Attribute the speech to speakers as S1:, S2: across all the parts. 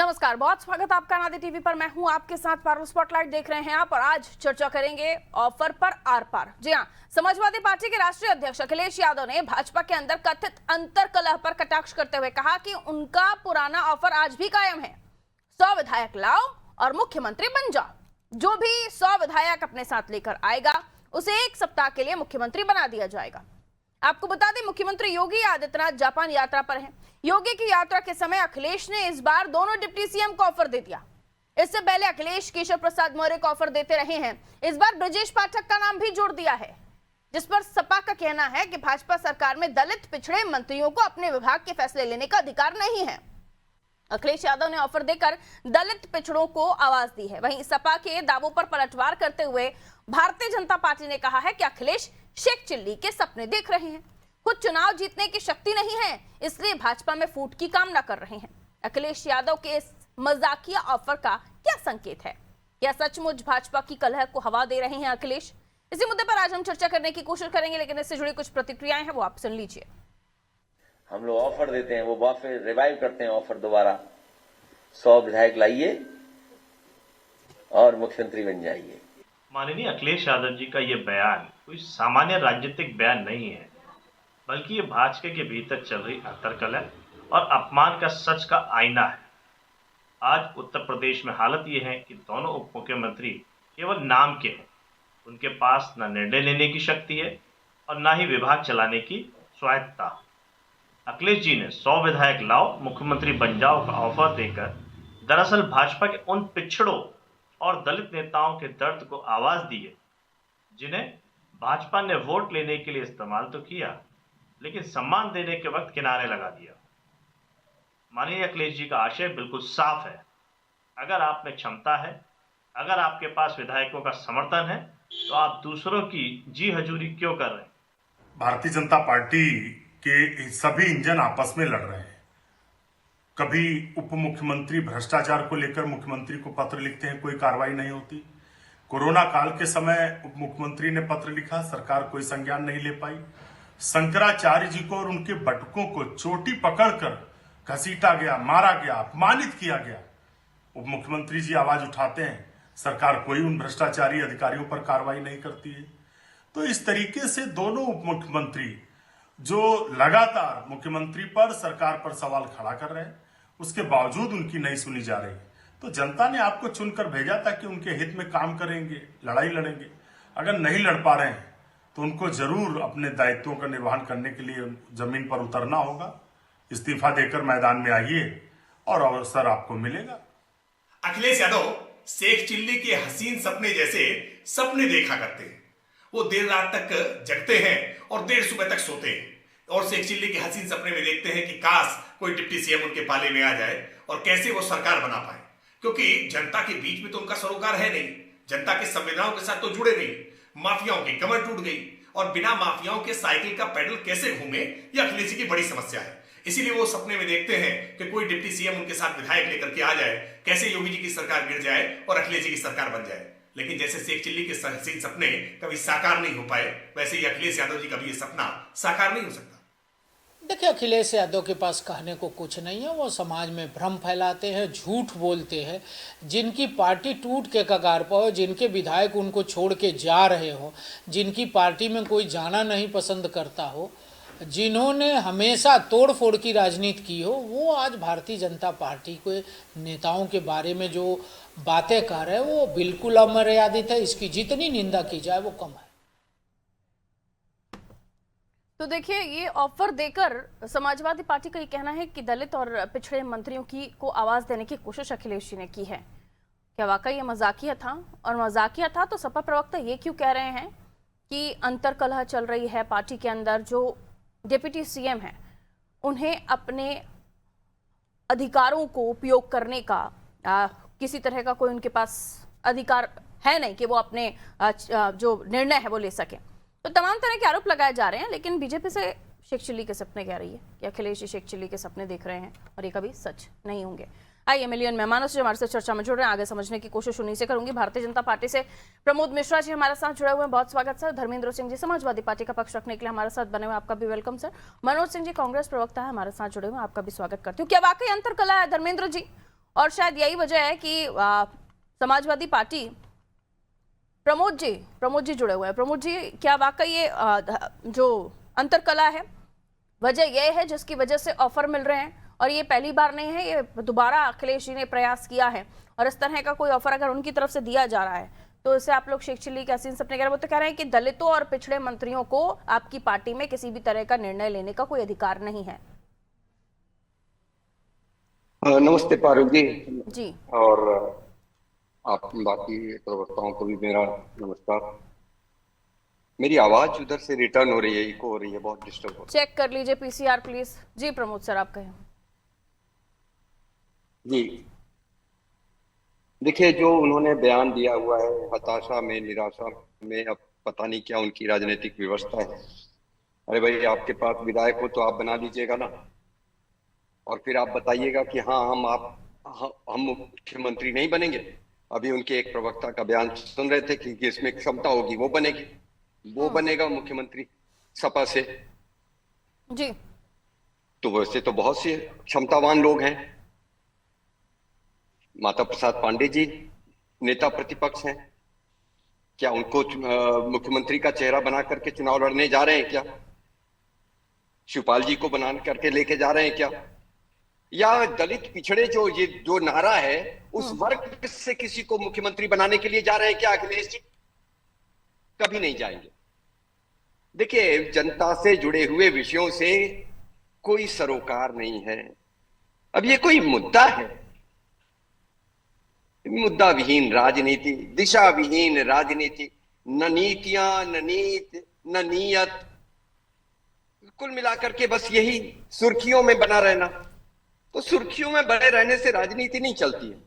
S1: नमस्कार, बहुत स्वागत आपका नादी टीवी पर। मैं हूं आपके साथ पारुल। स्पॉटलाइट देख रहे हैं आप और आज चर्चा करेंगे ऑफर पर आर पार। जी हां, समाजवादी पार्टी के राष्ट्रीय अध्यक्ष अखिलेश यादव ने भाजपा के अंदर कथित अंतर कलह पर कटाक्ष करते हुए कहा कि उनका पुराना ऑफर आज भी कायम है। 100 विधायक लाओ और मुख्यमंत्री बन जाओ। जो भी 100 विधायक अपने साथ लेकर आएगा उसे 1 सप्ताह के लिए मुख्यमंत्री बना दिया जाएगा। आपको बता दें, मुख्यमंत्री योगी आदित्यनाथ जापान यात्रा पर हैं। योगी की यात्रा के समय अखिलेश ने इस बार दोनों डिप्टी सीएम को ऑफर दे दिया। इससे पहले अखिलेश केशव प्रसाद मौर्य को ऑफर देते रहे हैं। इस बार ब्रजेश पाठक का नाम भी जोड़ दिया है, जिस पर सपा का कहना है कि भाजपा सरकार में दलित पिछड़े मंत्रियों को अपने विभाग के फैसले लेने का अधिकार नहीं है। अखिलेश यादव ने ऑफर देकर दलित पिछड़ों को आवाज दी है। वहीं सपा के दावों पर पलटवार करते हुए भारतीय जनता पार्टी ने कहा है कि अखिलेश शेख चिल्ली के सपने देख रहे हैं। खुद चुनाव जीतने की शक्ति नहीं है, इसलिए भाजपा में फूट की कामना कर रहे हैं। अखिलेश यादव के इस मजाकिया ऑफर का क्या संकेत है? क्या सचमुच भाजपा की कलह को हवा दे रहे हैं अखिलेश? इसी मुद्दे पर आज हम चर्चा करने की कोशिश करेंगे, लेकिन इससे जुड़ी कुछ प्रतिक्रियाएं हैं, वो आप सुन लीजिए।
S2: हम लोग ऑफर देते हैं, वो वापस रिवाइव करते हैं ऑफर दोबारा। 100 विधायक लाइए और मुख्यमंत्री बन जाइए।
S3: माननीय अखिलेश यादव जी का ये बयान कोई सामान्य राजनीतिक बयान नहीं है, बल्कि ये भाजपा के भीतर चल रही अंतर्कलह और अपमान का सच का आईना है। आज उत्तर प्रदेश में हालत ये है कि दोनों उप मुख्यमंत्री केवल नाम के हैं। उनके पास न निर्णय लेने की शक्ति है और न ही विभाग चलाने की स्वायत्तता। अखिलेश जी ने 100 विधायक लाओ मुख्यमंत्री बन जाओ का ऑफर देकर दरअसल भाजपा के उन पिछड़ों और दलित नेताओं के दर्द को आवाज दी है, जिन्हें भाजपा ने वोट लेने के लिए इस्तेमाल तो किया, लेकिन सम्मान देने के वक्त किनारे लगा दिया। माननीय अखिलेश जी का आशय बिल्कुल साफ है। अगर आप में क्षमता है, अगर आपके पास विधायकों का समर्थन है, तो आप दूसरों की जी हजूरी क्यों कर रहे हैं?
S4: भारतीय जनता पार्टी के सभी इंजन आपस में लड़ रहे हैं। कभी उप मुख्यमंत्री भ्रष्टाचार को लेकर मुख्यमंत्री को पत्र लिखते हैं, कोई कार्रवाई नहीं होती। कोरोना काल के समय उप मुख्यमंत्री ने पत्र लिखा, सरकार कोई संज्ञान नहीं ले पाई। शंकराचार्य जी को और उनके बटुकों को चोटी पकड़कर घसीटा गया, मारा गया, अपमानित किया गया। उप मुख्यमंत्री जी आवाज उठाते हैं, सरकार कोई उन भ्रष्टाचारी अधिकारियों पर कार्रवाई नहीं करती है। तो इस तरीके से दोनों उप मुख्यमंत्री जो लगातार मुख्यमंत्री पर, सरकार पर सवाल खड़ा कर रहे हैं, उसके बावजूद उनकी नहीं सुनी जा रही। तो जनता ने आपको चुनकर भेजा था कि उनके हित में काम करेंगे, लड़ाई लड़ेंगे। अगर नहीं लड़ पा रहे हैं तो उनको जरूर अपने दायित्वों का निर्वहन करने के लिए जमीन पर उतरना होगा। इस्तीफा देकर मैदान में आइए और अवसर आपको मिलेगा।
S5: अखिलेश यादव शेख चिल्ली के हसीन सपने जैसे सपने देखा करते हैं। वो देर रात तक जगते हैं और देर सुबह तक सोते हैं और शेख चिल्ली के हसीन सपने में देखते हैं कि काश कोई डिप्टी सीएम उनके पाले में आ जाए और कैसे वो सरकार बना पाए, क्योंकि जनता के बीच में तो उनका सरोकार है नहीं। जनता के संवेदनाओं के साथ तो जुड़े नहीं। माफियाओं की कमर टूट गई और बिना माफियाओं के साइकिल का पैडल कैसे घूमे, ये अखिलेश जी की बड़ी समस्या है। इसीलिए वो सपने में देखते हैं कि कोई डिप्टी सीएम उनके साथ विधायक लेकर के आ जाए, कैसे योगी जी की सरकार गिर जाए और अखिलेश जी की सरकार बन जाए। लेकिन जैसे शेख चिल्ली के हसीन सपने कभी साकार नहीं हो पाए, वैसे ही अखिलेश यादव जी का भी ये सपना साकार नहीं हो सकता।
S6: देखिए, अखिलेश यादव के पास कहने को कुछ नहीं है। वो समाज में भ्रम फैलाते हैं, झूठ बोलते हैं। जिनकी पार्टी टूट के कगार पर हो, जिनके विधायक उनको छोड़ के जा रहे हो, जिनकी पार्टी में कोई जाना नहीं पसंद करता हो, जिन्होंने हमेशा तोड़ फोड़ की राजनीति की हो, वो आज भारतीय जनता पार्टी के नेताओं के बारे में जो बातें कह रहे हैं वो बिल्कुल अमर्यादित है। इसकी जितनी निंदा की जाए वो कम है।
S1: तो देखिए, ये ऑफर देकर समाजवादी पार्टी का ये कहना है कि दलित और पिछड़े मंत्रियों की को आवाज देने की कोशिश अखिलेश जी ने की है। क्या वाकई ये मजाकिया था? और मजाकिया था तो सपा प्रवक्ता ये क्यों कह रहे हैं कि अंतर्कलह चल रही है पार्टी के अंदर? जो डिप्टी सीएम है उन्हें अपने अधिकारों को उपयोग करने का किसी तरह का कोई उनके पास अधिकार है नहीं कि वो अपने जो निर्णय है वो ले सके। तो तमाम तरह के आरोप लगाए जा रहे हैं, लेकिन बीजेपी से शेख चिल्ली के सपने कह रही है कि अखिलेश जी शेख चिल्ली के सपने देख रहे हैं और ये कभी सच नहीं होंगे। आइए मिलियन मेहमानों से जो हमारे साथ चर्चा में जुड़ रहे हैं आगे समझने की कोशिश उन्हीं से करूंगी। भारतीय जनता पार्टी से प्रमोद मिश्रा जी हमारे साथ जुड़े हुए हैं, बहुत स्वागत सर। धर्मेंद्र सिंह जी समाजवादी पार्टी का पक्ष रखने के लिए हमारे साथ बने हुए, आपका भी वेलकम सर। मनोज सिंह जी कांग्रेस प्रवक्ता है, हमारे साथ जुड़े हुए, आपका भी स्वागत करती हूँ। क्या वाकई अंतर्कलह है धर्मेंद्र जी? और शायद यही वजह है कि समाजवादी पार्टी प्रमोद जी जुड़े हुए हैं। प्रमोद जी, क्या वाकई ये जो अंतरकला है वजह यह है जिसकी वजह से ऑफर मिल रहे हैं, और ये पहली बार नहीं है, ये दोबारा अखिलेश जी ने प्रयास किया है, और इस तरह का कोई ऑफर अगर उनकी तरफ से दिया जा रहा है तो इससे आप लोग शेख चिल्ली के हसीन सपने कह रहे हैं। वो तो कह रहे हैं कि दलितों और पिछड़े मंत्रियों को आपकी पार्टी में किसी भी तरह का निर्णय लेने का कोई अधिकार नहीं है।
S7: नमस्ते पारुल
S1: जी।
S7: और आप बाकी प्रवक्ताओं को भी मेरा नमस्कार। मेरी आवाज उधर से रिटर्न हो रही है, इको हो रही है, बहुत डिस्टर्ब हो रही है।
S1: चेक कर लीजिए पीसीआर प्लीज। जी प्रमोद सर, आप कहें।
S7: जी देखिए, जो उन्होंने बयान दिया हुआ है, हताशा में, निराशा में, अब पता नहीं क्या उनकी राजनीतिक व्यवस्था है। अरे भाई, आपके पास विधायक हो तो आप बना लीजिएगा ना, और फिर आप बताइएगा कि हाँ हम मुख्यमंत्री नहीं बनेंगे। अभी उनके एक प्रवक्ता का बयान सुन रहे थे कि इसमें क्षमता होगी वो बनेगी, वो बनेगा मुख्यमंत्री सपा से।
S1: जी।
S7: तो वैसे तो बहुत से क्षमतावान लोग हैं। माता प्रसाद पांडे जी नेता प्रतिपक्ष हैं, क्या उनको मुख्यमंत्री का चेहरा बना करके चुनाव लड़ने जा रहे हैं क्या? शिवपाल जी को बना करके लेके जा रहे हैं क्या? या दलित पिछड़े जो नारा है उस वर्ग से किसी को मुख्यमंत्री बनाने के लिए जा रहे हैं क्या अखिलेश जी? कभी नहीं जाएंगे। देखिए, जनता से जुड़े हुए विषयों से कोई सरोकार नहीं है। अब ये कोई मुद्दा है? मुद्दा विहीन राजनीति, दिशा विहीन राजनीति, न नीतियां, न नीति, न नीयत, कुल मिलाकर के बस यही सुर्खियों में बना रहना। तो सुर्खियों में बने रहने से राजनीति नहीं चलती है।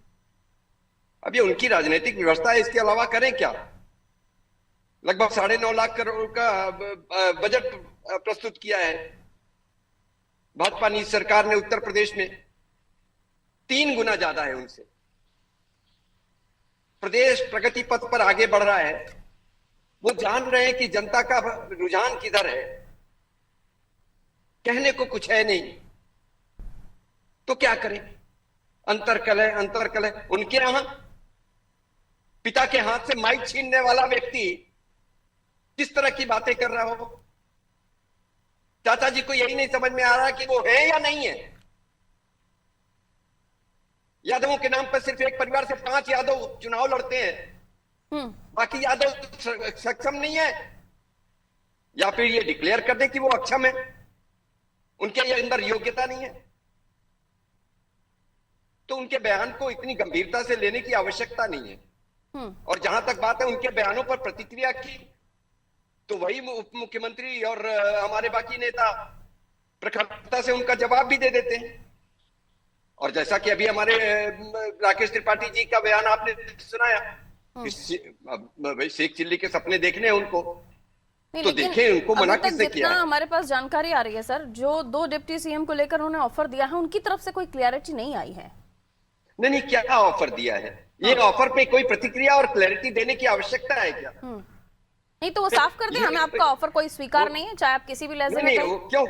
S7: अब ये उनकी राजनीतिक व्यवस्था है, इसके अलावा करें क्या? लगभग 9.5 लाख करोड़ का बजट प्रस्तुत किया है भाजपा नीति सरकार ने उत्तर प्रदेश में। 3 गुना ज्यादा है उनसे। प्रदेश प्रगति पथ पर आगे बढ़ रहा है। वो जान रहे हैं कि जनता का रुझान किधर है, कहने को कुछ है नहीं, तो क्या करें? अंतरकलह। उनके यहां पिता के हाथ से माइक छीनने वाला व्यक्ति किस तरह की बातें कर रहा हो। चाचा जी को यही नहीं समझ में आ रहा कि वो है या नहीं है। यादवों के नाम पर सिर्फ एक परिवार से 5 यादव चुनाव लड़ते हैं, बाकी यादव सक्षम नहीं है, या फिर ये डिक्लेयर कर दे कि वो अक्षम है, उनके अंदर योग्यता नहीं है। तो उनके बयान को इतनी गंभीरता से लेने की आवश्यकता नहीं है। और जहां तक बात है उनके बयानों पर प्रतिक्रिया की, तो वही उप मुख्यमंत्री और हमारे बाकी नेता प्रखरता से उनका जवाब भी दे देते हैं। और जैसा कि अभी हमारे राकेश त्रिपाठी जी का बयान आपने सुनाया, भाई शेख चिल्ली के सपने देखने हैं उनको, तो देखें, उनको मना किसने किया?
S1: हमारे पास जानकारी आ रही है सर, जो 2 डिप्टी सीएम को लेकर उन्होंने ऑफर दिया है, उनकी तरफ से कोई क्लियरिटी नहीं आई है।
S7: नहीं, क्या ऑफर दिया है? ये ऑफर पे कोई प्रतिक्रिया और क्लैरिटी देने की आवश्यकता है क्या?
S1: नहीं तो वो साफ कर दे, हमें आपका ऑफर कोई स्वीकार नहीं है, चाहे आप किसी भी लहजे में
S7: वो क्यों?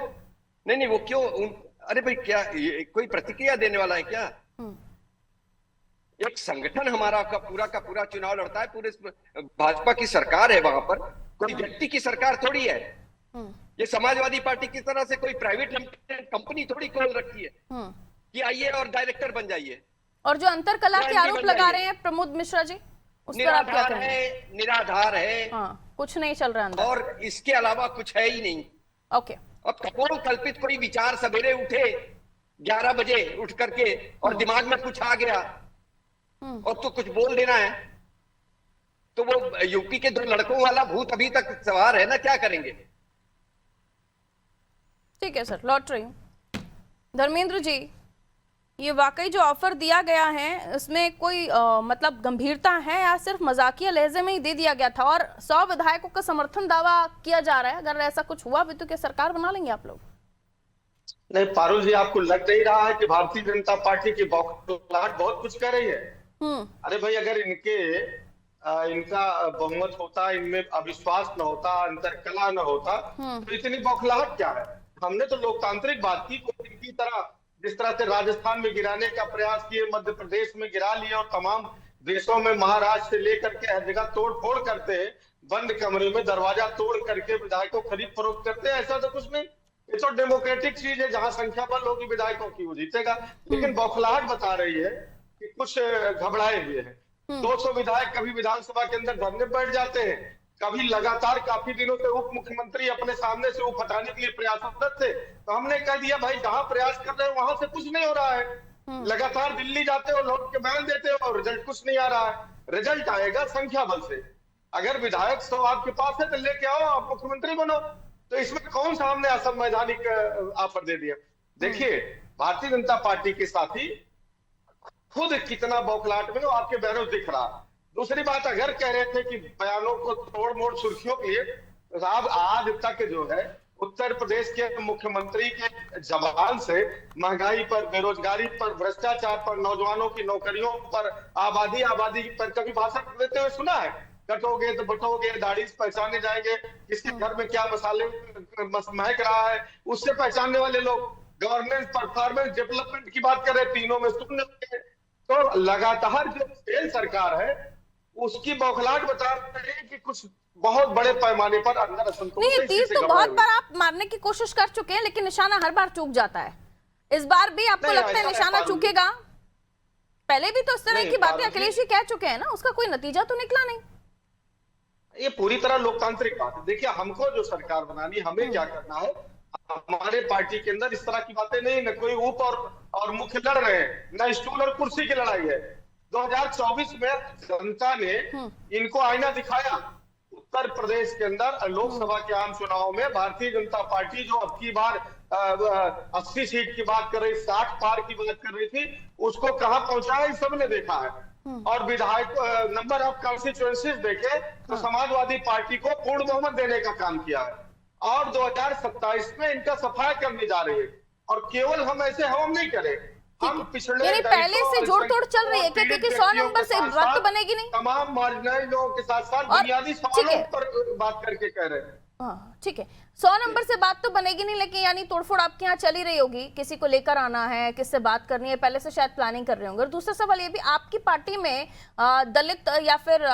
S7: नहीं, वो क्यों? अरे भाई, क्या कोई प्रतिक्रिया देने वाला है क्या? एक संगठन हमारा का पूरा चुनाव लड़ता है, पूरे भाजपा की सरकार है वहां पर, कोई व्यक्ति की सरकार थोड़ी है। ये समाजवादी पार्टी की तरह से कोई प्राइवेट लिमिटेड कंपनी थोड़ी खोल रखी है कि आइए और डायरेक्टर बन जाइए।
S1: और जो अंतरकला के आरोप लगा रहे हैं प्रमोद मिश्रा जी, उस पर आप क्या कहें?
S7: निराधार है।
S1: कुछ नहीं चल रहा अंदर,
S7: और इसके अलावा कुछ है ही नहीं।
S1: ओके।
S7: अब कपोल कल्पित कोई विचार सवेरे उठे 11 बजे उठ करके और दिमाग में कुछ आ गया और तो कुछ बोल देना है, तो वो यूपी के 2 लड़कों वाला भूत अभी तक सवार है ना, क्या करेंगे?
S1: ठीक है सर, लौट रही हूँ। धर्मेंद्र जी, ये वाकई जो ऑफर दिया गया है इसमें कोई मतलब गंभीरता है या सिर्फ मजाकिया लहजे में ही दे दिया गया था? और 100 विधायकों का समर्थन दावा किया जा रहा है, अगर ऐसा कुछ हुआ भी तो क्या सरकार बना लेंगे आप लोग?
S8: नहीं पारुल जी, आपको लग नहीं रहा है कि भारतीय जनता पार्टी की बौखलाहट बहुत कुछ कर रही है? अरे भाई, अगर इनका बहुमत होता, इनमें अविश्वास न होता, अंतरकला न होता, तो इतनी बौखलाहट क्या है? हमने तो लोकतांत्रिक बात की, कोई इनकी तरह जिस तरह से राजस्थान में गिराने का प्रयास किए, मध्य प्रदेश में गिरा लिए और तमाम देशों में महाराष्ट्र से लेकर के हर जगह तोड़ फोड़ करते हैं, बंद कमरे में दरवाजा तोड़ करके विधायकों को खरीद फरोख्त करते हैं। ऐसा तो कुछ नहीं, ये तो डेमोक्रेटिक चीज है, जहां संख्या बल होगी विधायकों की वो जीतेगा। लेकिन बौखलाहट बता रही है कि कुछ घबराए हुए हैं। 200 विधायक कभी विधानसभा के अंदर धरने बैठ जाते हैं, कभी लगातार काफी दिनों से उप मुख्यमंत्री अपने सामने से वो हटाने के लिए प्रयासरत थे। तो हमने कह दिया भाई जहां प्रयास कर रहे हो वहां से कुछ नहीं हो रहा है। लगातार दिल्ली जाते हो, लौट के बयान देते हो और रिजल्ट कुछ नहीं आ रहा है। रिजल्ट आएगा संख्या बल से। अगर विधायक 100 आपके पास है तो लेके आओ, आप मुख्यमंत्री बनो। तो इसमें कौन सा हमने असंवैधानिक ऑफर दे दिया? देखिए, भारतीय जनता पार्टी के साथी खुद कितना बौखलाहट में आपके बयानों दिख रहा। दूसरी बात, अगर कह रहे थे कि बयानों को तोड़ मोड़ सुर्खियों के लिए, तो साहब आज तक जो है उत्तर प्रदेश के मुख्यमंत्री के जबान से महंगाई पर, बेरोजगारी पर, भ्रष्टाचार पर, नौजवानों की नौकरियों पर, आबादी पर कभी भाषण देते हुए सुना है? कटोगे तो बटोगे, दाढ़ी से पहचाने जाएंगे, किसके घर में क्या मसाले महक रहा है उससे पहचानने वाले लोग। गवर्नेंस, परफॉर्मेंस, डेवलपमेंट की बात कर रहे, तीनों में शून्य। तो लगातार जो फेल सरकार है उसकी बौखलाहट बता रहे हैं कि कुछ बहुत बड़े पैमाने पर अंदर असंतोष।
S1: नहीं, तीर तो बहुत बार आप मारने की कोशिश कर चुके हैं, लेकिन निशाना हर बार चूक जाता है। इस बार भी आपको लगता है निशाना चूकेगा? पहले भी तो इस तरह की बातें अखिलेश जी कह चुके हैं ना, उसका कोई नतीजा तो निकला नहीं।
S8: ये पूरी तरह लोकतांत्रिक बात है। देखिए, हमको जो सरकार बनानी, हमें क्या करना है, हमारे पार्टी के अंदर इस तरह की बातें नहीं, न कोई उप और मुख्य लड़ रहे हैं, न स्टूल और कुर्सी की लड़ाई है। 2024 में जनता ने इनको आईना दिखाया। उत्तर प्रदेश के अंदर लोकसभा के आम चुनाव में भारतीय जनता पार्टी जो अब की बार 80 सीट की बात कर रही, 60 पार की बात कर रही थी, उसको कहां पहुंचा है सबने देखा है। और विधायक नंबर ऑफ कॉन्स्टिट्यूएंसीज देखे तो समाजवादी पार्टी को पूर्ण बहुमत देने का काम किया है और 2027 में इनका सफाया करने जा रही है। और केवल हम ऐसे हम नहीं करें, हम पिछड़े
S1: यानी पहले से जोड़ तोड़ चल रही है क्या? क्योंकि 100 नंबर से बात तो बनेगी नहीं।
S8: तमाम मार्जिनाइज लोगों के साथ साथ बुनियादी सवालों पर बात करके कह रहे हैं।
S1: हाँ, ठीक है, 100 नंबर से बात तो बनेगी नहीं, लेकिन यानी तोड़फोड़ आपके यहाँ चली रही होगी, किसी को लेकर आना है, किससे बात करनी है, पहले से शायद प्लानिंग कर रहे होंगे। और दूसरा सवाल ये भी, आपकी पार्टी में दलित या फिर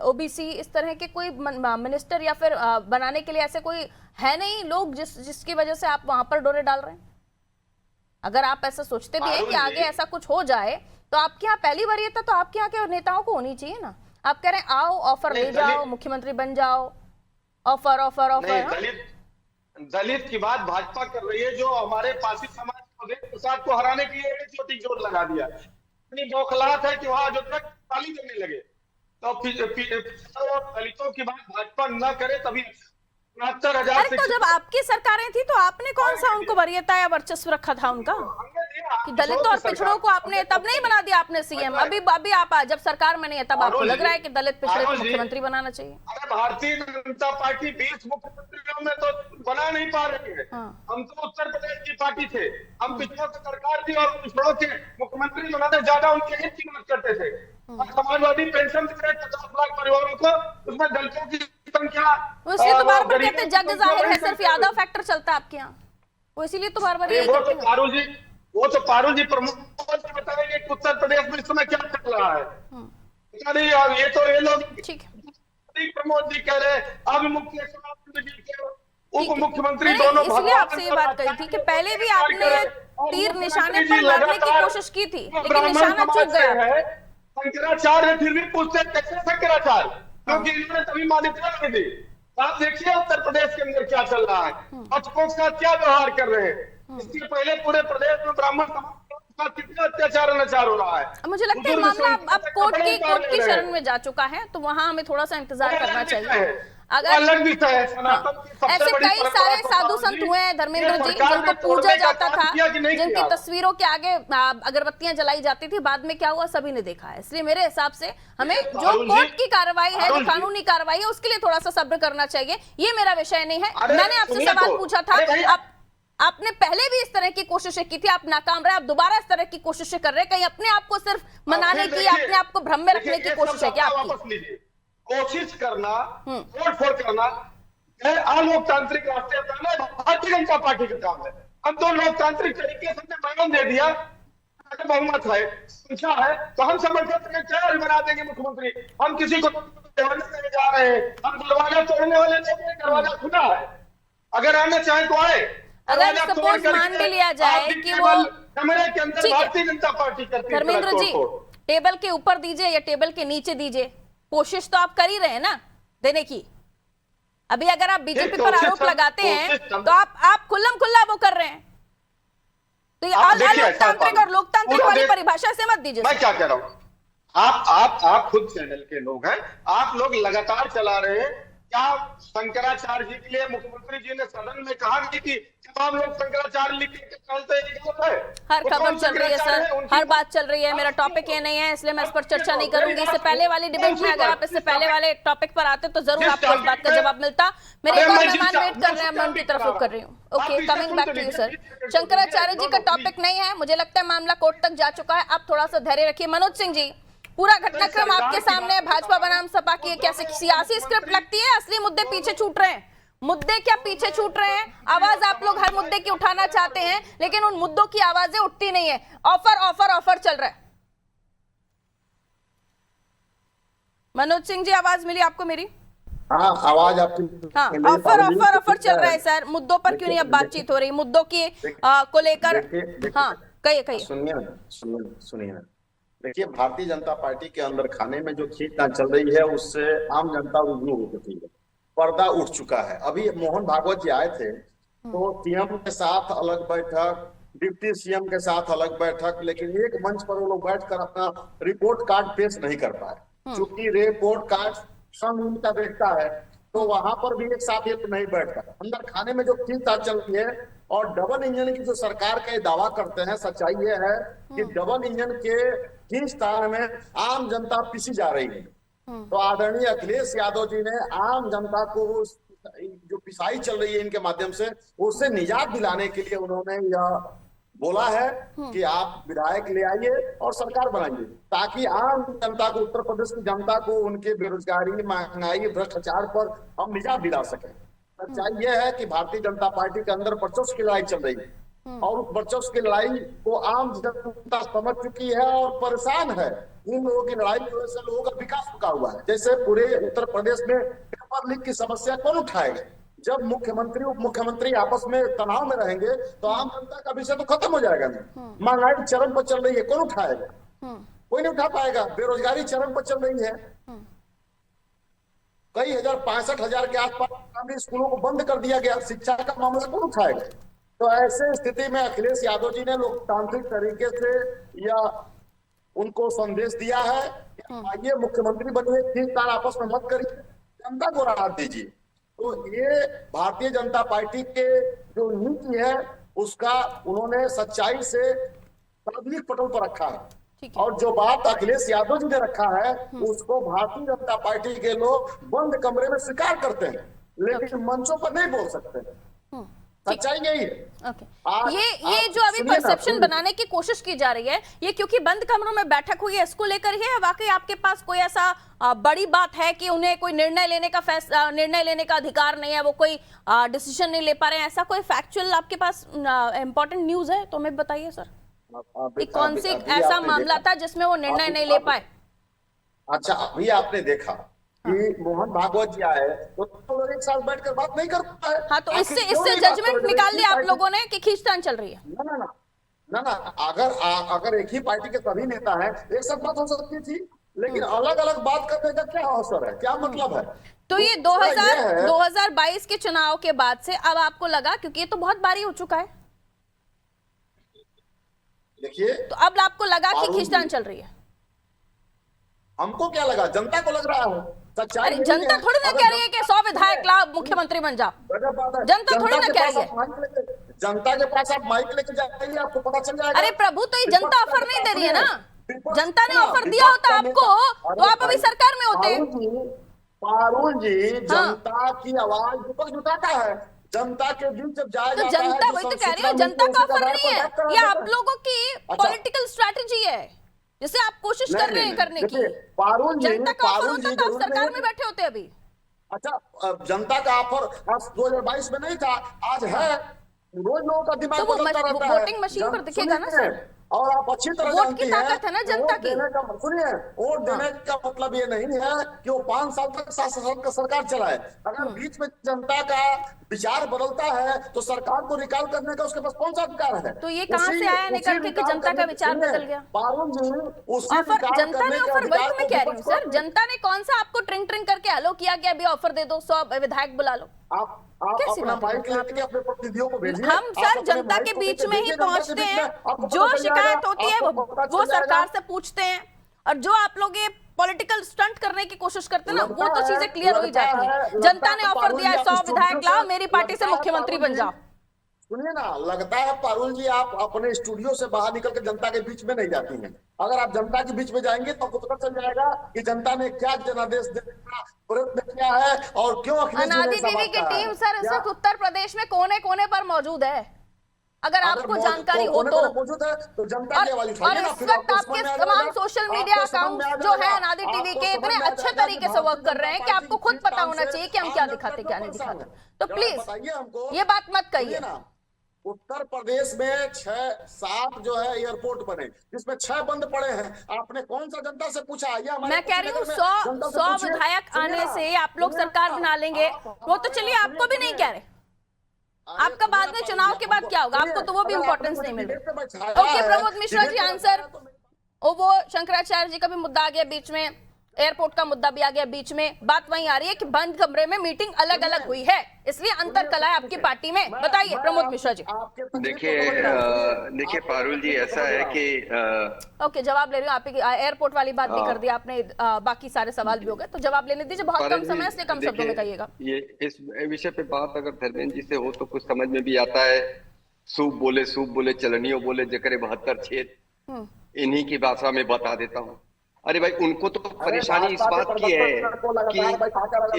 S1: ओबीसी इस तरह के कोई मिनिस्टर या फिर बनाने के लिए ऐसे कोई है नहीं लोग जिसकी वजह से आप वहां पर डोरे डाल रहे हैं? अगर आप ऐसा सोचते भी हैं कि आगे ऐसा कुछ हो जाए, तो आपके यहाँ पहली वरीयता तो आपके यहाँ के नेताओं को होनी चाहिए ना। आप कह रहे हैं आओ ऑफर ले जाओ, मुख्यमंत्री बन जाओ, ऑफर ऑफर ऑफर।
S8: दलित की बात भाजपा कर रही है, जो हमारे पासी समाज प्रसाद को हराने के लिए छोटी जोर लगा दिया। इतनी बौखलाहट है कि वहां जो तक ताली देने लगे। तो दलितों की बात भाजपा न करे तभी 69,000।
S1: अरे तो जब आपकी सरकारें थी तो आपने कौन सा उनको वरीयता या वर्चस्व रखा था उनका कि दलितों और पिछड़ों को आपने तब नहीं बना दिया आपने सीएम? अभी आप जब सरकार में नहीं है तब आपको लग रहा है कि दलित पिछड़े को मुख्यमंत्री बनाना चाहिए?
S8: अरे भारतीय जनता पार्टी 20 मुख्यमंत्रियों में तो बना नहीं पा रही है। हम तो उत्तर प्रदेश की पार्टी थे, हम पिछड़ों की सरकार थी और पिछड़ों के मुख्यमंत्री बनाने ज्यादा उनके हित की बात करते थे। समाजवादी पेंशन दे रहे 50 लाख परिवारों को, उसमें दलितों की संख्या,
S1: इसलिए तो बार बार कहते हैं जग जाहिर है, सिर्फ यादव फैक्टर चलता है आपके यहाँ, वो इसीलिए तो बार बार यही कहते हैं।
S8: वो तो पारुल जी प्रमुख बताएंगे कि उत्तर प्रदेश में इस समय क्या चल रहा है। ये तो ये लोग प्रमोद जी कह रहे, अब उप मुख्यमंत्री दोनों।
S1: इसलिए आपसे ये बात कही थी कि पहले भी आपने तीर निशाने पर मारने की कोशिश की थी, लेकिन निशाना चूक गया।
S8: शंकराचार्य फिर भी पूछते कैसे शंकराचार्य, क्योंकि इन्होंने तभी मान्यता नहीं दी। आप देखिए उत्तर प्रदेश के अंदर क्या चल रहा है, बच्चों के साथ क्या व्यवहार कर रहे हैं। इसके पहले पूरे प्रदेश में ब्राह्मण समाज का कितना अत्याचार अनाचार हो रहा है।
S1: मुझे लगता है मामला अब कोर्ट की शरण में जा चुका है, तो वहां हमें थोड़ा सा इंतजार करना चाहिए। अगर ऐसे कई सारे साधु संत हुए हैं धर्मेंद्र जी, जिनको पूजा जाता था, जिनकी तस्वीरों के आगे अगरबत्तियां जलाई जाती थी, बाद में क्या हुआ सभी ने देखा है। इसलिए मेरे हिसाब से हमें जो कोर्ट की कार्रवाई है, जो कानूनी कार्रवाई है, उसके लिए थोड़ा सा सब्र करना चाहिए। ये मेरा विषय नहीं है। मैंने आपसे सवाल पूछा था, आपने पहले भी इस तरह की कोशिशें की थी, आप नाकाम रहे, आप दोबारा इस तरह की कोशिशें कर रहे हैं। कहीं अपने आप को सिर्फ मनाने की, अपने आप को भ्रम में रखने की कोशिश है क्या आपकी?
S8: कोशिश करना, तोड़ फोड़ करना, अलोकतांत्रिक रास्ते अपनाना भारतीय जनता पार्टी का काम है। हम तो लोकतांत्रिक तरीके से हमने बयान दे दिया, बहुमत है, संख्या है, तो हम समर्थन करके तैयार बना देंगे मुख्यमंत्री। हम किसी को नहीं जा रहे हैं, हम दरवाजा तोड़ने वाले नहीं हैं, दरवाजा खुला है, अगर आना चाहे तो आए।
S1: अगर सपोज मान भी लिया जाए कि वो
S8: कमरे के अंदर भारतीय जनता पार्टी करती है,
S1: धर्मेंद्र जी टेबल के ऊपर दीजिए या टेबल के नीचे दीजिए, कोशिश तो आप कर ही रहे हैं ना देने की। अभी अगर आप बीजेपी पर आरोप लगाते हैं तो आप खुल्लम खुल्ला वो कर रहे हैं, तो ये अलोकतांत्रिक और लोकतांत्रिक वाली परिभाषा से मत दीजिए।
S8: मैं क्या कह रहा हूं, आप खुद चैनल के लोग हैं, आप लोग लगातार चला रहे हैं। क्या शंकराचार्य जी के लिए मुख्यमंत्री जी ने सदन में कहा कि तमाम लोग शंकराचार्य लिख के चलते हैं?
S1: हर खबर चल रही है सर, हर बात चल रही है, मेरा टॉपिक ये नहीं है इसलिए मैं इस पर चर्चा नहीं करूंगी। इससे पहले वाली डिबेट में अगर आप इससे पहले वाले टॉपिक पर आते तो जरूर आपको इस बात का जवाब मिलता। मेरे एक और मेहमान वेट कर रहे हैं, मैं उनकी तरफ रुक कर रही हूँ। Okay, coming back to you sir. Shankaracharya ji का टॉपिक नहीं है, मुझे लगता है मामला कोर्ट तक जा चुका है, आप थोड़ा सा धैर्य रखिए। मनोज सिंह जी, पूरा घटनाक्रम आपके सामने है, भाजपा बनाम सपा की कैसे सियासी स्क्रिप्ट लगती है, असली मुद्दे पीछे छूट रहे हैं। मुद्दे क्या पीछे छूट रहे हैं? आवाज आप लोग हर मुद्दे की उठाना चाहते हैं लेकिन उन मुद्दों की आवाजें उठती नहीं है। ऑफर ऑफर ऑफर चल रहा है। मनोज सिंह जी, आवाज मिली आपको मेरी?
S9: हाँ, आवाज आपकी।
S1: हाँ, ऑफर ऑफर ऑफर चल रहा है सर, मुद्दों पर क्यों नहीं अब बातचीत हो रही? मुद्दों की को लेकर हाँ कहिए।
S9: सुनिए, देखिए, भारतीय जनता पार्टी के अंदर खाने में जो खींचतान चल रही है उससे आम जनता रुग्ण हो चुकी है, पर्दा उठ चुका है। अभी मोहन भागवत जी आए थे तो सीएम के साथ अलग बैठक, डिप्टी सीएम के साथ अलग बैठक, लेकिन एक मंच पर वो लोग बैठकर अपना रिपोर्ट कार्ड पेश नहीं कर पाए। चूंकि रिपोर्ट कार्ड संघ उनका देखता है तो वहां पर भी एक साथ नहीं बैठता। अंदर खाने में जो खींचतान चल रही है और डबल इंजन की जो सरकार का दावा करते हैं, सच्चाई ये है कि डबल इंजन के खींचतान में आम जनता पिसी जा रही है। तो आदरणीय अखिलेश यादव जी ने आम जनता को जो पिसाई चल रही है इनके माध्यम से, उससे निजात दिलाने के लिए उन्होंने यह बोला है कि आप विधायक ले आइए और सरकार बनाइए, ताकि आम जनता को, उत्तर प्रदेश की जनता को उनके बेरोजगारी, महंगाई, भ्रष्टाचार पर हम निजात दिला सकें। सच्चाई यह है कि भारतीय जनता पार्टी के अंदर वर्चस्व की लड़ाई चल रही है और उस वर्चस्व की लड़ाई को आम जनता समझ चुकी है और परेशान है। इन लोगों की लड़ाई की वजह से लोगों का विकास रुका हुआ है। जैसे पूरे उत्तर प्रदेश में पेपर लीक की समस्या कौन उठाएगा? जब मुख्यमंत्री उप मुख्यमंत्री आपस में तनाव में रहेंगे तो आम जनता का विषय तो खत्म हो जाएगा नहीं। महंगाई चरम पर चल रही है, कौन उठाएगा? कोई नहीं उठा पाएगा। बेरोजगारी चरम पर चल रही है, कई हजार, 65,000 के आसपास प्राइमरी स्कूलों को बंद कर दिया गया, शिक्षा का मामला कौन उठाएगा? तो ऐसे स्थिति में अखिलेश यादव जी ने लोकतांत्रिक तरीके से या उनको संदेश दिया है, आइए मुख्यमंत्री बनिए, खींचतान आपस में मत करिए, जनता को राहत दीजिए। तो ये भारतीय जनता पार्टी के जो नीति है उसका उन्होंने सच्चाई से सार्वजनिक पटल पर रखा है, और जो बात अखिलेश यादव जी ने रखा है उसको भारतीय जनता पार्टी के लोग बंद कमरे में स्वीकार करते हैं लेकिन मंचों पर नहीं बोल सकते। सच्चाई यही है।
S1: ये जो अभी परसेप्शन बनाने की कोशिश की जा रही है, ये क्योंकि बंद कमरों में बैठक हुई है इसको लेकर ही है? वाकई आपके पास कोई ऐसा बड़ी बात है कि उन्हें कोई निर्णय लेने का अधिकार नहीं है, वो कोई डिसीजन नहीं ले पा रहे हैं, ऐसा कोई फैक्चुअल आपके पास इंपॉर्टेंट न्यूज है तो हमें बताइए सर, कि कौन सी ऐसा मामला था जिसमें वो निर्णय नहीं ले पाए?
S9: अच्छा, अभी आपने देखा कि मोहन भागवत जी आए तो लोग एक साथ बैठकर बात नहीं कर पाए।
S1: हाँ, तो इससे जजमेंट निकाल लिया आप लोगों ने कि खींचतान चल रही है?
S9: ना, अगर एक ही पार्टी के सभी नेता हैं एक साथ बात हो सकती थी, लेकिन अलग अलग बात करने का क्या अवसर है, क्या मतलब है?
S1: तो ये 2022 के चुनाव के बाद से अब आपको लगा, क्योंकि ये तो बहुत बारी हो चुका है,
S9: देखिए,
S1: तो अब आपको लगा कि खींचतान चल रही है?
S9: हमको क्या लगा, जनता को लग रहा है।
S1: अरे जनता थोड़ी ना कह रही है कि 100 विधायक लाभ मुख्यमंत्री बन जाओ, जनता थोड़ी ना कह रही है।
S9: जनता के पास आप माइक लेके जाइए, आपको पता चल जाएगा।
S1: अरे प्रभु, तो ये जनता ऑफर नहीं दे रही है ना, जनता ने ऑफर दिया होता आपको तो आप अभी सरकार में होते।
S9: पारुल जी, जनता की आवाज विपक्ष उठाता है, जनता के बीच जब जाएगा
S1: तो जनता, वही तो कह रही है, जनता का ऑफर नहीं है, ये आप लोगों की पॉलिटिकल स्ट्रैटेजी है जिसे आप कोशिश कर रहे हैं करने की। जनता का ऑफर होता तो आप सरकार में बैठे होते अभी।
S9: अच्छा, जनता का ऑफर 2022 में नहीं था, आज है। रोज लोगों का दिमाग
S1: तो वो
S9: बदलता रहता है।
S1: वोटिंग मशीन पर दिखेगा ना
S9: सुनिए,
S1: सर।
S9: और आप अच्छी तरह
S1: वोट
S9: जानती
S1: की
S9: हैं,
S1: ताकत है ना जनता
S9: वोट
S1: की।
S9: देने का सुनिए, वोट देने का मतलब ये नहीं है कि वो 5 साल तक शासन का सरकार चलाए। अगर बीच में जनता का विचार बदलता है तो सरकार को रिकॉल करने का उसके पास कौन सा अधिकार है?
S1: तो ये कहाँ से आया निकल के कि जनता का विचार बदल गया?
S9: पारुल जी, उसी
S1: ऑफर
S9: रिकॉल
S1: जनता
S9: करने
S1: ने
S9: के
S1: ऑफर, वही
S9: अधिकार
S1: तो मैं
S9: को
S1: कह रही हूँ
S9: विपक्ष
S1: सर,
S9: को-
S1: जनता ने कौन सा आपको ट्रिंग ट्रिंग करके हेलो किया कि अभी ऑफर दे दो, 100 विधायक बुला लो?
S9: आप
S1: कैसी
S9: अपना
S1: बातें
S9: माइक
S1: करते हैं आप
S9: लेके अपने प्रतिनिधियों को भेजिए।
S1: हम
S9: आप
S1: सर
S9: अपने
S1: जनता
S9: माइक
S1: के
S9: को
S1: बीच
S9: लेके
S1: में ही
S9: भेजिए जनता के
S1: पहुंचते
S9: बीच में,
S1: हैं,
S9: आपको
S1: जो
S9: पता चल
S1: शिकायत
S9: जाएगा,
S1: होती है
S9: आपको पता चल
S1: वो
S9: जाएगा।
S1: सरकार से पूछते हैं, और जो आप लोग ये पॉलिटिकल स्टंट करने की कोशिश करते हैं ना, वो तो चीजें क्लियर हो ही जाती है। जनता ने ऑफर दिया है 100 विधायक लाओ, मेरी पार्टी से मुख्यमंत्री बन जाओ।
S9: सुनिए ना, लगता है पारुल जी आप अपने स्टूडियो से बाहर निकल के जनता के बीच में नहीं जाती हैं। अगर आप जनता के बीच में जाएंगे तो आपको पता चल जाएगा कि जनता ने क्या जनादेश देने का प्रयत्न किया है और क्यों अखिलेश जी ने
S1: अनादि
S9: ऐसा
S1: टीवी
S9: बात
S1: की
S9: कहा है।
S1: टीम सर इस
S9: क्या-
S1: वक्त उत्तर प्रदेश में कोने कोने पर मौजूद है, अगर आपको जानकारी हो तो।
S9: मौजूद है तो जनता की आवाज
S1: और
S9: उठाइए ना,
S1: इस
S9: फिर
S1: वक्त
S9: आपको
S1: आपके
S9: समझ में आ
S1: तमाम
S9: जाएगा।
S1: सोशल मीडिया
S9: आपको समझ में आ
S1: अकाउंट जो है
S9: जाएगा।
S1: अनादि टीवी
S9: आपको
S1: के
S9: समझ
S1: इतने
S9: में आ
S1: अच्छे
S9: जाएगा
S1: तरीके
S9: कि
S1: से वर्क
S9: भारतीय
S1: कर रहे हैं कि
S9: जनता
S1: आपको
S9: पार्टी
S1: खुद
S9: किस
S1: पता
S9: काम
S1: होना
S9: से
S1: चाहिए कि हम
S9: आम
S1: क्या
S9: जनता
S1: दिखाते
S9: को
S1: क्या नहीं
S9: परेशान
S1: दिखाते।
S9: है।
S1: तो
S9: जरा
S1: प्लीज
S9: बताइए हमको,
S1: ये बात मत
S9: सुनिए
S1: कहिए।
S9: ना, उत्तर प्रदेश में 6-7 जो है एयरपोर्ट बने, जिसमें 6 बंद पड़े हैं। आपने कौन सा जनता से पूछा? ये हमारे
S1: मैं कह रही हूँ
S9: कुशीनगर में जनता से
S1: 100
S9: पूछिए।
S1: विधायक
S9: सुनिए
S1: आने
S9: ना,
S1: से आप लोग
S9: सुनिए
S1: सरकार
S9: ना,
S1: बना लेंगे,
S9: आप
S1: वो तो चलिए आपको भी नहीं कह रहे। आपका बाद में चुनाव के बाद क्या होगा, आपको तो वो भी इंपॉर्टेंस नहीं मिल रही। Okay Pramod Mishra ji answer. वो शंकराचार्य जी का भी मुद्दा आ गया बीच में, एयरपोर्ट का मुद्दा भी आ गया बीच में। बात वहीं आ रही है कि बंद कमरे में मीटिंग अलग अलग हुई है, इसलिए अंतर कला है आपकी पार्टी में। बताइए प्रमोद मिश्रा जी।
S7: देखिए पारुल जी, ऐसा है कि
S1: ओके जवाब ले रही हूँ, आप एयरपोर्ट वाली बात भी कर दी आपने, बाकी सारे सवाल भी हो गए, तो जवाब लेने दीजिए। बहुत कम समय है इसलिए कम शब्दों में कहिएगा।
S7: ये इस विषय पे बात अगर धर्मेंद्र जी से हो तो कुछ समझ में भी आता है। सूप बोले चलनियों बोले जकरे 72 छेद, इन्हीं की भाषा में बता देता हूँ। अरे भाई, उनको तो परेशानी इस बात की है कि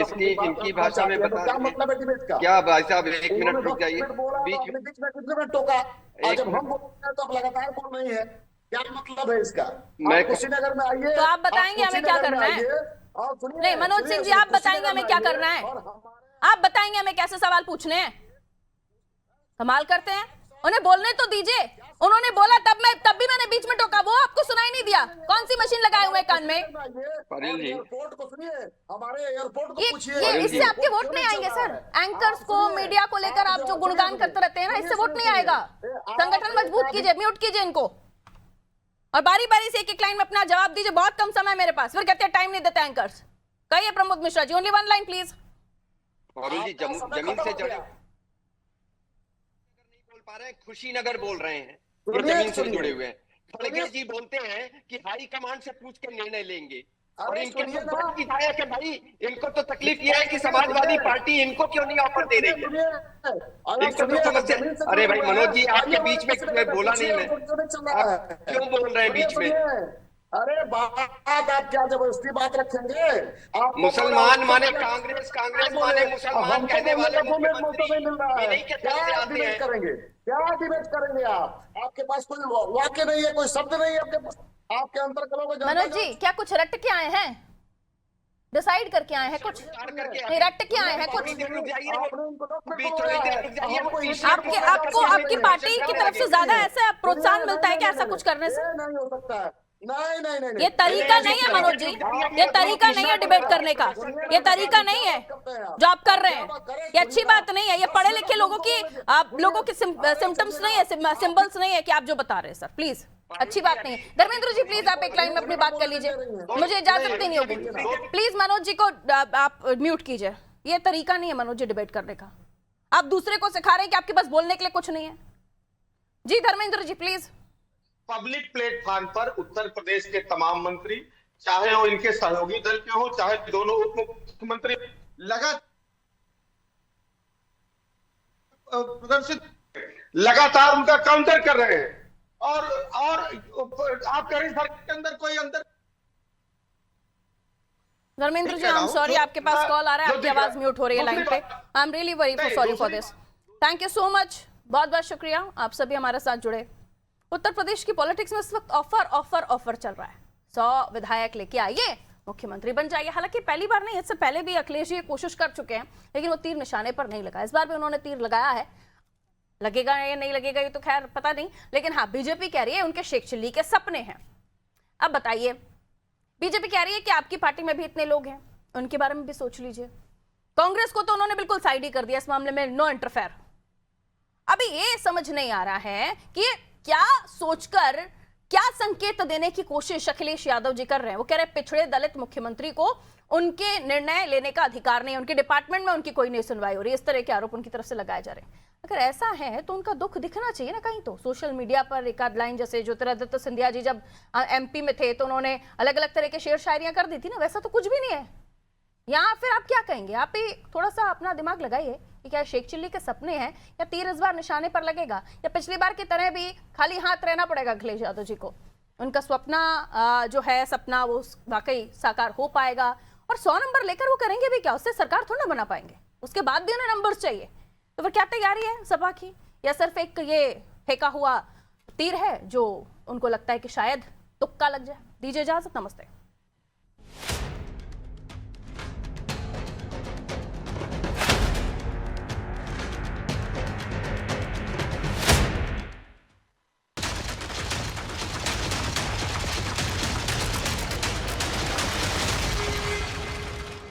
S7: इसकी इनकी भाषा में बता
S9: क्या मतलब है डिबेट का?
S7: क्या भाई साहब, एक मिनट
S9: उन्होंने
S7: रुक जाइए।
S9: 10 मिनट बोला तो
S7: बीच
S9: आपने बीच में कितने मिनट टोका, और
S7: एक
S9: जब हम
S7: मिनट।
S9: बोलते हैं तो आप लगातार बोल रही है। क्या मतलब है इसका?
S7: मैं
S9: आप कुशीनगर में आइए,
S1: तो आप बताएंगे हमें क्या
S9: कुशीनगर में
S1: करना है?
S9: आइए, और सुनिए,
S1: नहीं मनोज सिंह जी, आप बताएंगे हमें क्या करना है? आप बताएंगे हमें कैसे सवाल पूछने हैं? कमाल करते हैं, उन्हें बोलने तो दीजिए। उन्होंने बोला तब भी मैंने बीच में टोका, वो आपको सुनाई नहीं दिया? कौन सी मशीन लगाए हुए कान में?
S7: पारुल जी,
S9: एयरपोर्ट को सुनिए, हमारे एयरपोर्ट को
S1: ये
S9: पूछिए।
S1: इससे आपके वोट नहीं आएंगे सर। एंकर्स को, मीडिया को लेकर आप जो गुणगान करते रहते हैं ना, इससे वोट नहीं आएगा। संगठन मजबूत कीजिए, म्यूट कीजिए इनको, और बारी बारी से एक एक लाइन में अपना जवाब दीजिए। बहुत कम समय मेरे पास, फिर कहते हैं टाइम नहीं देते एंकर्स। कहिए Pramod Mishra ji, only 1 line please.
S7: Parul जी, जमीन से जुड़े नहीं बोल पा रहे हैं, खुशीनगर बोल रहे हैं, ये जमीन से जुड़े हुए हैं। खड़गे जी बोलते हैं कि हाई कमांड से पूछ के निर्णय लेंगे, और इनके तो बड़ा विधायक है भाई, इनको तो तकलीफ ये है कि समाजवादी पार्टी इनको क्यों नहीं ऑफर दे रही है। इनको तो समस्या। अरे भाई मनोज जी, आपके बीच में बोला नहीं मैं, आप क्यों बोल रहे हैं बीच में?
S9: अरे बात आप क्या जबरदस्ती बात रखेंगे? आप
S7: मुसलमान माने कांग्रेस, कांग्रेस माने मुसलमान कहने वाले मुख्यमंत्री नहीं
S9: क्या डिबेट करेंगे? क्या डिबेट करेंगे आप? आपके पास कोई वाक्य नहीं है, कोई शब्द नहीं है आपके पास। आपके अंतर कलो को
S1: मनोज जी, क्या कुछ रट के आए हैं? डिसाइड करके आए हैं कुछ? नहीं, रट के आए हैं कुछ? आपकी पार्टी की तरफ से ज्यादा ऐसा प्रोत्साहन मिलता है कि ऐसा कुछ करने से?
S9: नहीं हो सकता है। नहीं,
S1: ये तरीका नहीं है मनोज जी, ये तरीका नहीं है डिबेट करने का, ये तरीका नहीं है जो आप कर रहे हैं। ये अच्छी बात नहीं है, ये पढ़े लिखे लोगों की सिम्टम्स नहीं है, सिंबल्स नहीं है कि आप जो बता रहे हैं सर। प्लीज, अच्छी बात नहीं है। धर्मेंद्र जी प्लीज आप एक लाइन में अपनी बात कर लीजिए, मुझे इजाजत नहीं होगी। प्लीज मनोज जी को आप म्यूट कीजिए। ये तरीका नहीं है मनोज जी डिबेट करने का। आप दूसरे को सिखा रहे हैं कि आपके पास बोलने के लिए कुछ नहीं है। जी Dharmendra ji please.
S8: Public platform पर उत्तर प्रदेश के तमाम मंत्री, चाहे वो इनके सहयोगी दल के हो, चाहे दोनों उप मुख्यमंत्री, लगातार उनका काउंटर कर रहे हैं। और आप कह रहे हैं सर के अंदर कोई अंतर।
S1: Dharmendra ji, I am sorry, आपके पास कॉल आ रहा है, आपकी आवाज म्यूट हो रही है लाइन पे। I am really very sorry for this. Thank you so much, बहुत बहुत शुक्रिया आप सभी हमारे साथ जुड़े। उत्तर प्रदेश की पॉलिटिक्स में इस वक्त ऑफर चल रहा है। 100 विधायक लेके आइए, मुख्यमंत्री बन जाइए। हालांकि पहली बार नहीं, इससे पहले भी अखिलेश जी कोशिश कर चुके हैं, लेकिन वो तीर निशाने पर नहीं लगा। इस बार भी उन्होंने तीर लगाया है। लगेगा या नहीं लगेगा ये तो खैर पता नहीं, लेकिन हाँ बीजेपी कह रही है उनके शेख चिल्ली के सपने हैं। अब बताइए, बीजेपी कह रही है कि आपकी पार्टी में भी इतने लोग हैं, उनके बारे में भी सोच लीजिए। कांग्रेस को तो उन्होंने बिल्कुल साइड ही कर दिया इस मामले में, नो इंटरफेयर। अभी ये समझ नहीं आ रहा है कि क्या सोचकर, क्या संकेत देने की कोशिश अखिलेश यादव जी कर रहे हैं। वो कह रहे हैं पिछड़े दलित मुख्यमंत्री को उनके निर्णय लेने का अधिकार नहीं, उनके डिपार्टमेंट में उनकी कोई नहीं सुनवाई हो रही, इस तरह के आरोप उनकी तरफ से लगाए जा रहे हैं। अगर ऐसा है तो उनका दुख दिखना चाहिए ना कहीं तो। सोशल मीडिया पर एक आध लाइन, जैसे ज्योतिरादित्य सिंधिया जी जब एमपी में थे तो उन्होंने अलग अलग तरह के शेर शायरियां कर दी थी ना, वैसा तो कुछ भी नहीं है यहाँ। फिर आप क्या कहेंगे? आप ही थोड़ा सा अपना दिमाग लगाइए कि क्या शेख चिल्ली के सपने हैं या तीर इस बार निशाने पर लगेगा, या पिछली बार की तरह भी खाली हाथ रहना पड़ेगा अखिलेश यादव जी को। उनका सपना जो है सपना वो वाकई साकार हो पाएगा, और 100 नंबर लेकर वो करेंगे भी क्या? उससे सरकार थोड़ा ना बना पाएंगे, उसके बाद भी उन्हें नंबर्स चाहिए। तो फिर क्या तैयारी है सपा की, या सिर्फ एक ये फेंका हुआ तीर है जो उनको लगता है कि शायद तुक्का लग जाए? दीजिए इजाजत, नमस्ते।